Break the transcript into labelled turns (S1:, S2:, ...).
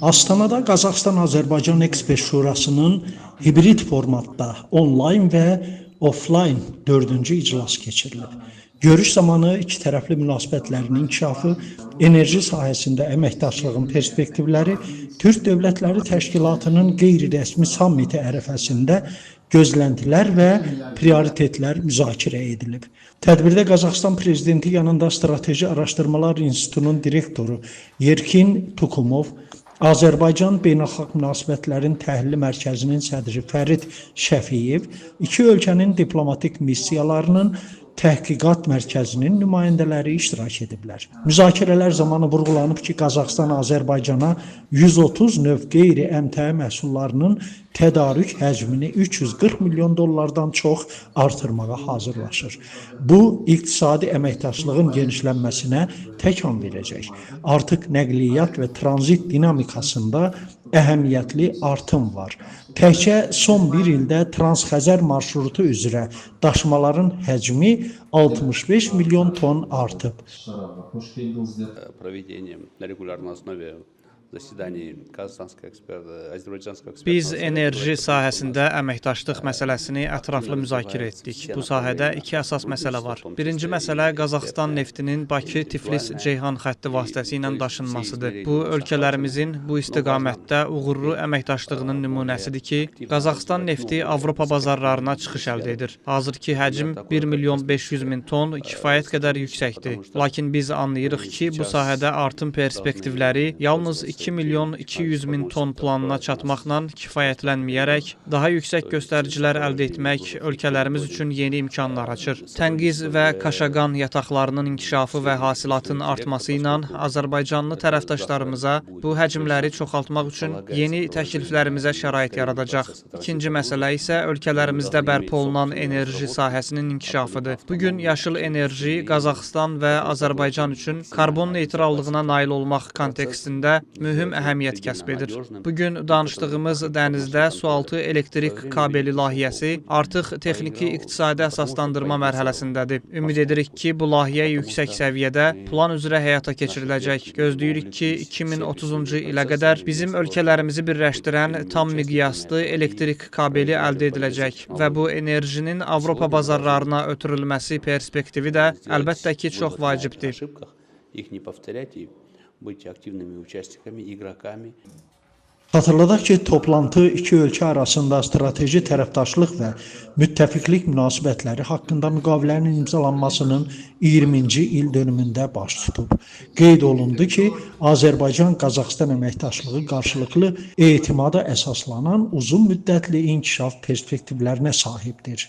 S1: Astanada Qazaxstan-Azərbaycan Ekspert Şurasının hibrid formatda onlayn və offlayn 4-cü iclası keçirilib. Görüş zamanı iki tərəfli münasibətlərin inkişafı, enerji sahəsində əməkdaşlığın perspektivləri, Türk Dövlətləri Təşkilatının qeyri-rəsmi sammiti ərəfəsində gözləntilər və prioritetlər müzakirə edilib. Tədbirdə Qazaxstan Prezidenti yanında Strateji Araşdırmalar İnstitutunun direktoru Yerkin Tukumov, Azərbaycan Beynəlxalq Münasibətlərin Təhlili Mərkəzinin sədri Fərid Şəfiyev, iki ölkənin diplomatik missiyalarının Təhqiqat Mərkəzinin nümayəndələri iştirak ediblər. Müzakirələr zamanı vurğulanıb ki, Qazaxstan Azərbaycana 130 növ qeyri-əmtəə məhsullarının tədarük həcmini 340 milyon dollardan çox artırmağa hazırlaşır. Bu, iqtisadi əməkdaşlığın genişlənməsinə təkan verəcək. Artıq nəqliyyat və tranzit dinamikasında əhəmiyyətli artım var. Təkcə son bir ildə Transxəzər marşrutu üzrə daşımaların həcmi 65 milyon ton artıb.
S2: Biz enerji sahəsində əməkdaşlıq məsələsini ətraflı müzakirə etdik. Bu sahədə iki əsas məsələ var. Birinci məsələ Qazaxstan neftinin Bakı-Tiflis-Ceyhan xətti vasitəsilə daşınmasıdır. Bu, ölkələrimizin bu istiqamətdə uğurlu əməkdaşlığının nümunəsidir ki, Qazaxstan nefti Avropa bazarlarına çıxış əldə edir. Hazırki həcm 1 milyon 500 min ton kifayət qədər yüksəkdir. Lakin biz anlayırıq ki, bu sahədə artım perspektivləri yalnız 2 milyon 200 min ton planına çatmaqla kifayətlənməyərək, daha yüksək göstəricilər əldə etmək ölkələrimiz üçün yeni imkanlar açır. Təngiz və Kaşagan yataqlarının inkişafı və hasilatın artması ilə Azərbaycanlı tərəfdaşlarımıza bu həcmləri çoxaltmaq üçün yeni təkliflərimizə şərait yaradacaq. İkinci məsələ isə ölkələrimizdə bərpa olunan enerji sahəsinin inkişafıdır. Bugün yaşıl enerji Qazaxstan və Azərbaycan üçün karbon neytrallığına nail olmaq kontekstində mühüm əhəmiyyət kəsb edir. Bugün danışdığımız dənizdə sualtı elektrik kabeli layihəsi artıq texniki iqtisadi əsaslandırma mərhələsindədir. Ümid edirik ki, bu layihə yüksək səviyyədə plan üzrə həyata keçiriləcək. Gözləyirik ki, 2030-cu ilə qədər bizim ölkələrimizi birləşdirən tam miqyaslı elektrik kabeli əldə ediləcək və bu enerjinin Avropa bazarlarına ötürülməsi perspektivi də əlbəttə ki, çox vacibdir.
S1: Xatırladaq ki, toplantı iki ölkə arasında strateji tərəfdaşlıq və müttəfiqlik münasibətləri haqqında müqavilənin imzalanmasının 20-ci il dönümündə baş tutub. Qeyd olundu ki, Azərbaycan-Qazaxstan əməkdaşlığı qarşılıqlı etimada əsaslanan uzun müddətli inkişaf perspektivlərinə sahibdir.